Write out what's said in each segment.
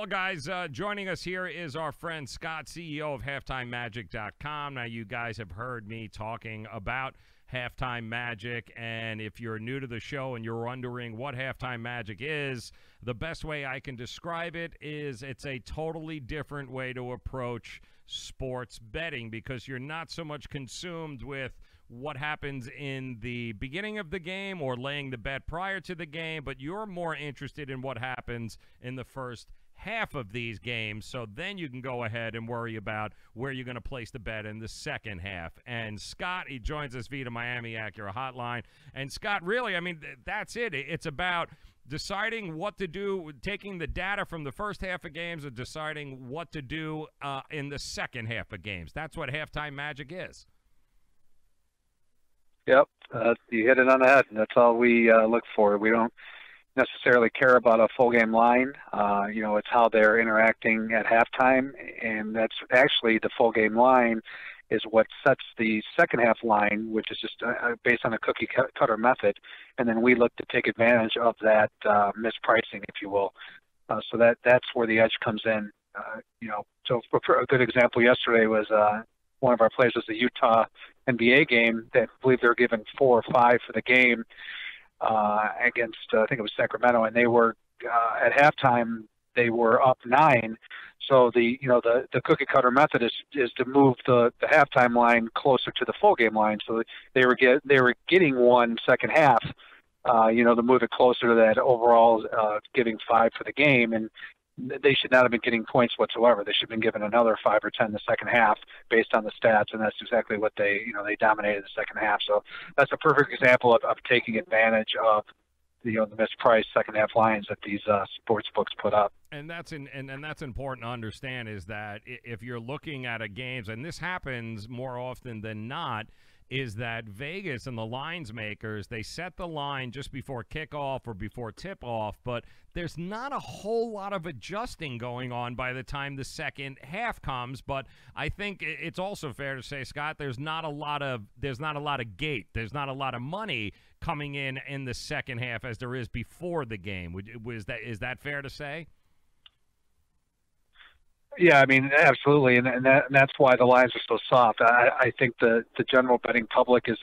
Well, guys, joining us here is our friend Scott, CEO of HalftimeMagic.com. Now, you guys have heard me talking about Halftime Magic, and if you're new to the show and you're wondering what Halftime Magic is, the best way I can describe it is it's a totally different way to approach sports betting, because you're not so much consumed with what happens in the beginning of the game or laying the bet prior to the game, but you're more interested in what happens in the first half of these games, so then you can go ahead and worry about where you're going to place the bet in the second half. And Scott, he joins us via Miami Acura hotline. And Scott, really, I mean, that's it. It's about deciding what to do, taking the data from the first half of games and deciding what to do in the second half of games. That's what Halftime Magic is. Yep, you hit it on the head. That's all we look for. We don't necessarily care about a full game line. It's how they're interacting at halftime, and that's actually the full game line is what sets the second half line, which is just based on a cookie cutter method, and then we look to take advantage of that mispricing, if you will. So that's where the edge comes in. So for a good example yesterday was one of our plays was the Utah NBA game that I believe they were given 4 or 5 for the game against I think it was Sacramento, and they were at halftime they were up 9. So the cookie cutter method is to move the halftime line closer to the full game line. So they were getting 1 second half, to move it closer to that overall giving 5 for the game, and they should not have been getting points whatsoever. They should have been given another 5 or 10 in the second half based on the stats, and that's exactly what they dominated the second half. So that's a perfect example of taking advantage of the mispriced second half lines that these sports books put up. And that's important to understand, is that if you're looking at a games, and this happens more often than not, is that Vegas and the lines makers, they set the line just before kickoff or before tip-off, but there's not a whole lot of adjusting going on by the time the second half comes. But I think it's also fair to say, Scott, there's not a lot of gate, there's not a lot of money coming in the second half as there is before the game. Is that fair to say? Yeah, I mean, absolutely, and that's why the lines are so soft. I think the general betting public is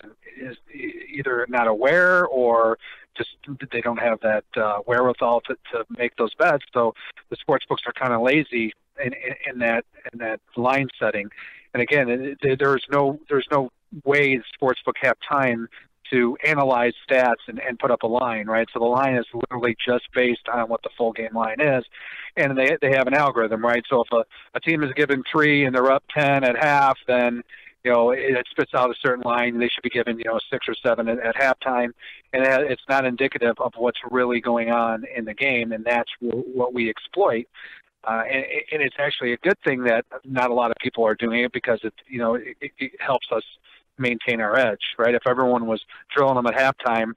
either not aware or just they don't have that wherewithal to make those bets. So the sports books are kind of lazy in that line setting. And again, there's no way the sports book have time to analyze stats and put up a line, right? So the line is literally just based on what the full game line is, and they have an algorithm, right? So if a team is given 3 and they're up 10 at half, then it spits out a certain line. They should be given 6 or 7 at halftime, and it's not indicative of what's really going on in the game, and that's what we exploit. And it's actually a good thing that not a lot of people are doing it, because it helps us maintain our edge, right? If everyone was drilling them at halftime,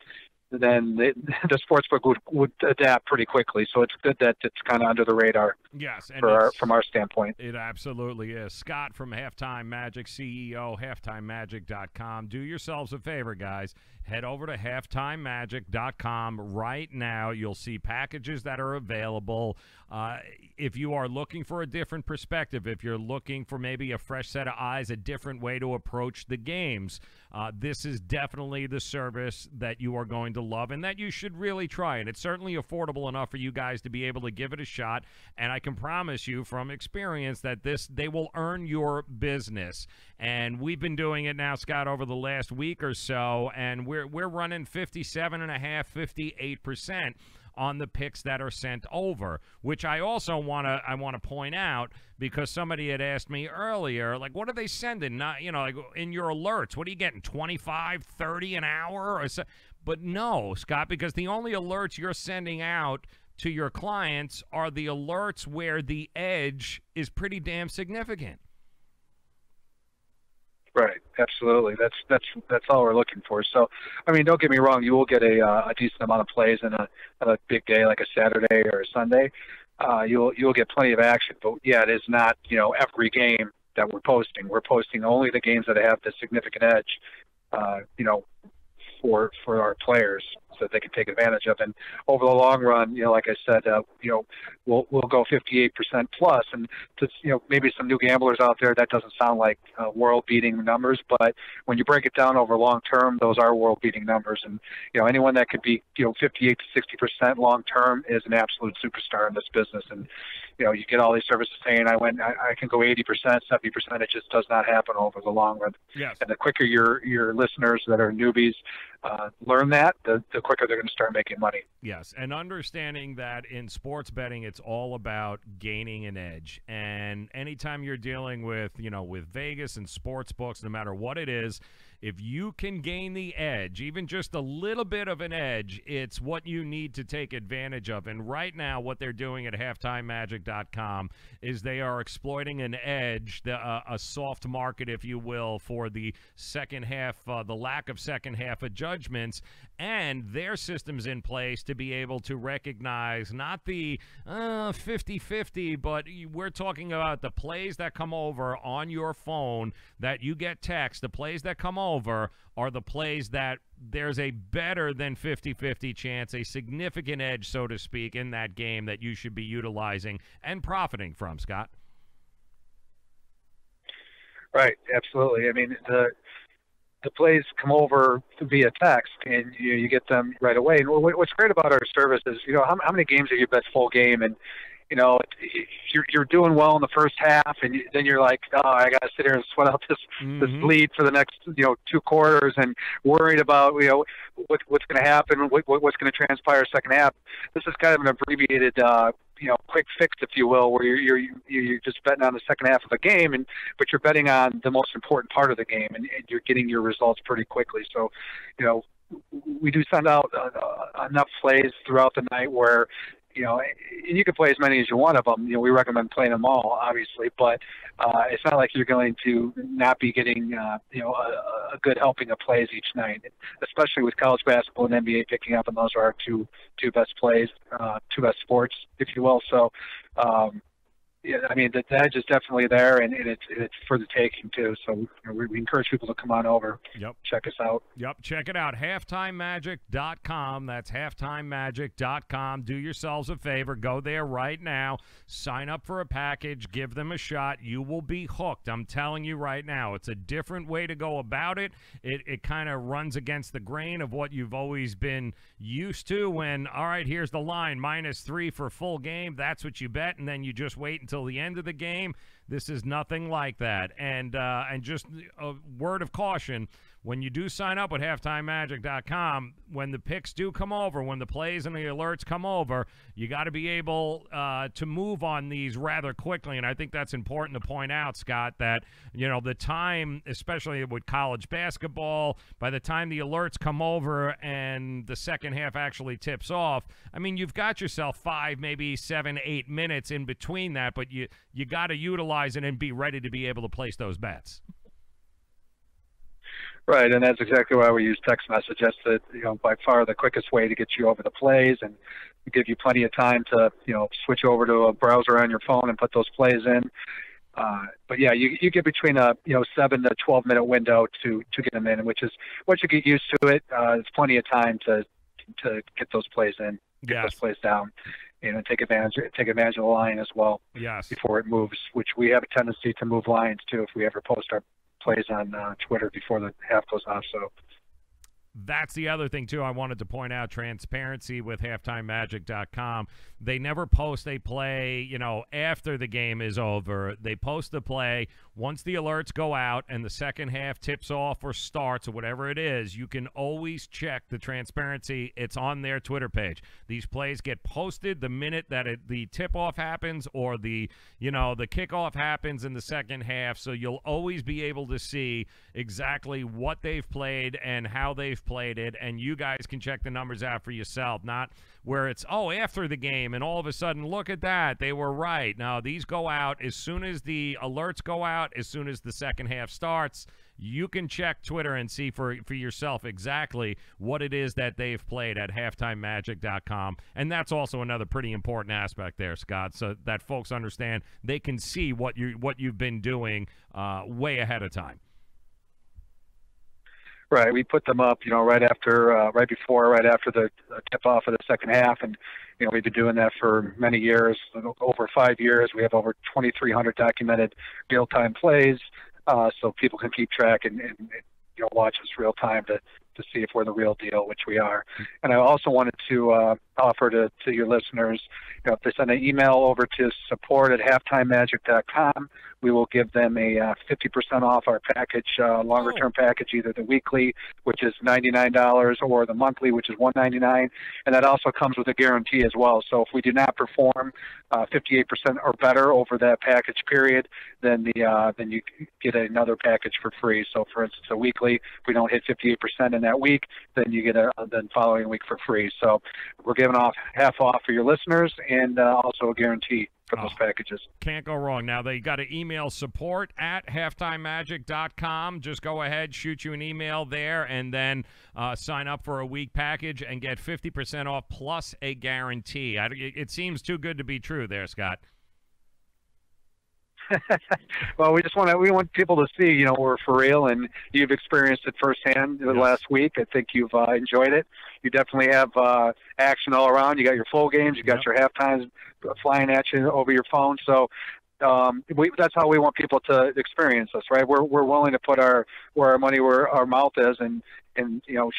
then the sportsbook would adapt pretty quickly. So it's good that it's kind of under the radar. Yes, and from our standpoint. It absolutely is. Scott from Halftime Magic, CEO, HalftimeMagic.com. Do yourselves a favor, guys. Head over to HalftimeMagic.com right now. You'll see packages that are available. If you are looking for a different perspective, if you're looking for maybe a fresh set of eyes, a different way to approach the games, this is definitely the service that you are going to love and that you should really try. And it's certainly affordable enough for you guys to be able to give it a shot. And I can promise you from experience that they will earn your business. And we've been doing it now, Scott, over the last week or so, and we're running 57.5%, 58% on the picks that are sent over, which I also want to point out, because somebody had asked me earlier, like, what are they sending? Not, like in your alerts, what are you getting, 25, 30 an hour or so? But no, Scott, because the only alerts you're sending out to your clients are the alerts where the edge is pretty damn significant. Right, absolutely. That's all we're looking for. So, I mean, don't get me wrong. You will get a decent amount of plays on a big day like a Saturday or a Sunday. You'll get plenty of action. But yeah, it is not every game that we're posting. We're posting only the games that have the significant edge, for our players. so that they can take advantage of. And over the long run, like I said, we'll go 58% plus. And to, maybe some new gamblers out there, that doesn't sound like world-beating numbers, but when you break it down over long term, those are world-beating numbers. And anyone that could be 58 to 60% long term is an absolute superstar in this business. And you get all these services saying I can go 80%, 70%. It just does not happen over the long run. Yes. And the quicker your listeners that are newbies learn that, the quicker they're going to start making money. Yes, and understanding that in sports betting, it's all about gaining an edge. And anytime you're dealing with, with Vegas and sports books, no matter what it is, if you can gain the edge, even just a little bit of an edge, it's what you need to take advantage of. And right now, what they're doing at halftimemagic.com is they are exploiting an edge, a soft market, if you will, for the second half, the lack of second half of judgments, and their systems in place to be able to recognize not the 50-50, but we're talking about the plays that come over on your phone that you get text. The plays that come over are the plays that there's a better than 50-50 chance, a significant edge, so to speak, in that game that you should be utilizing and profiting from, Scott. Right, absolutely. I mean, the plays come over via text, and you get them right away. And what's great about our service is, how many games have you bet full game, and you're doing well in the first half, and then you're like, oh, I got to sit here and sweat out this lead for the next 2 quarters, and worried about what's going to happen, what's going to transpire second half. This is kind of an abbreviated quick fix, if you will, where you're just betting on the second half of the game, but you're betting on the most important part of the game, and you're getting your results pretty quickly. So, we do send out enough plays throughout the night where, and you can play as many as you want of them. We recommend playing them all, obviously, but it's not like you're going to not be getting, a good helping of plays each night, especially with college basketball and NBA picking up, and those are our two best plays, two best sports, if you will. So, I mean, the edge is definitely there, and it's for the taking, too. So we encourage people to come on over. Yep. Check us out. Yep, check it out. HalftimeMagic.com. That's HalftimeMagic.com. Do yourselves a favor. Go there right now. Sign up for a package. Give them a shot. You will be hooked. I'm telling you right now. It's a different way to go about it. It kind of runs against the grain of what you've always been used to when, all right, here's the line, -3 for full game. That's what you bet, and then you just wait until the end of the game. This is nothing like that. And just a word of caution, when you do sign up with halftimemagic.com, when the picks do come over, when the plays and the alerts come over, you got to be able to move on these rather quickly. And I think that's important to point out, Scott, that, the time, especially with college basketball, by the time the alerts come over and the second half actually tips off, I mean, you've got yourself 5, maybe 7, 8 minutes in between that, but you got to utilize it and be ready to be able to place those bets. Right, and that's exactly why we use text message. That's by far the quickest way to get you over the plays and give you plenty of time to, switch over to a browser on your phone and put those plays in. But yeah, you get between a 7 to 12 minute window to get them in, which is once you get used to it, it's plenty of time to get those plays in, get those plays down, take advantage of the line as well. Yes. Before it moves, which we have a tendency to move lines too if we ever post our plays on Twitter before the half goes off. So that's the other thing, too, I wanted to point out, transparency with halftimemagic.com. They never post a play, after the game is over. They post the play once the alerts go out and the second half tips off or starts or whatever it is. You can always check the transparency. It's on their Twitter page. These plays get posted the minute that the tip-off happens or the kickoff happens in the second half, so you'll always be able to see exactly what they've played and how they've played it, and you guys can check the numbers out for yourself, not where it's, after the game, and all of a sudden, look at that, they were right. Now, these go out as soon as the alerts go out, as soon as the second half starts. You can check Twitter and see for yourself exactly what it is that they've played at halftimemagic.com. And that's also another pretty important aspect there, Scott, so that folks understand they can see what you've been doing way ahead of time. Right, we put them up, right after, right after the tip-off of the second half, and we've been doing that for many years, over 5 years. We have over 2,300 documented real-time plays, so people can keep track and watch us real time to see if we're the real deal, which we are. And I also wanted to offer to your listeners, if they send an email over to support@halftimemagic.com, we will give them a 50% off our package, longer-term package, either the weekly, which is $99, or the monthly, which is $199. And that also comes with a guarantee as well. So if we do not perform 58% or better over that package period, then you get another package for free. So for instance, a weekly, if we don't hit 58% in that week, then you get the following week for free. So we're giving off half off for your listeners, and also a guarantee for those packages. Can't go wrong. Now, they got to email support@halftimemagic.com. Just go ahead, shoot you an email there, and then sign up for a week package and get 50% off plus a guarantee. It seems too good to be true there, Scott. Well, we want people to see, we're for real, and you've experienced it firsthand the last week. I think you've enjoyed it. You definitely have action all around. You got your full games, you got your halftimes flying at you over your phone. So that's how we want people to experience us, right? We're willing to put where our money, where our mouth is, and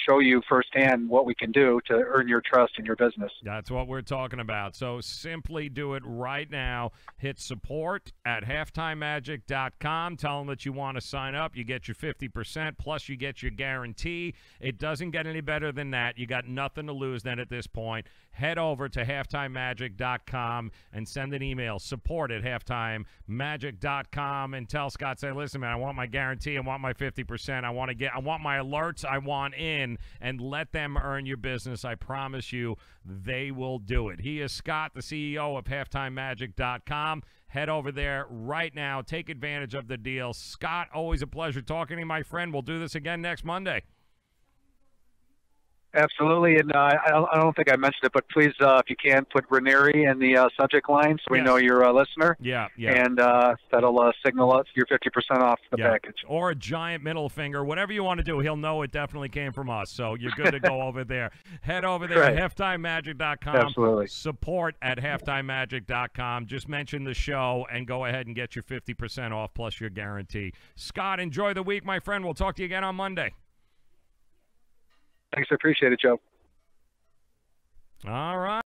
show you firsthand what we can do to earn your trust in your business. That's what we're talking about. So simply do it right now. Hit support@halftimemagic.com. Tell them that you want to sign up. You get your 50%, plus you get your guarantee. It doesn't get any better than that. You got nothing to lose then at this point. Head over to halftimemagic.com and send an email, support@halftimemagic.com, and tell Scott, say, listen, man, I want my guarantee. I want my 50%. I want my alerts. I want in, and let them earn your business. I promise you they will do it. He is Scott, the CEO of halftimemagic.com. Head over there right now. Take advantage of the deal. Scott, always a pleasure talking to you, my friend. We'll do this again next Monday. Absolutely, and I don't think I mentioned it, but please, if you can, put Ranieri in the subject line so we know you're a listener. Yeah. And that'll signal us your 50% off the package. Or a giant middle finger, whatever you want to do. He'll know it definitely came from us, so you're good to go over there. Head over there at halftimemagic.com. Absolutely. Support@halftimemagic.com. Just mention the show and go ahead and get your 50% off plus your guarantee. Scott, enjoy the week, my friend. We'll talk to you again on Monday. Thanks. I appreciate it, Joe. All right.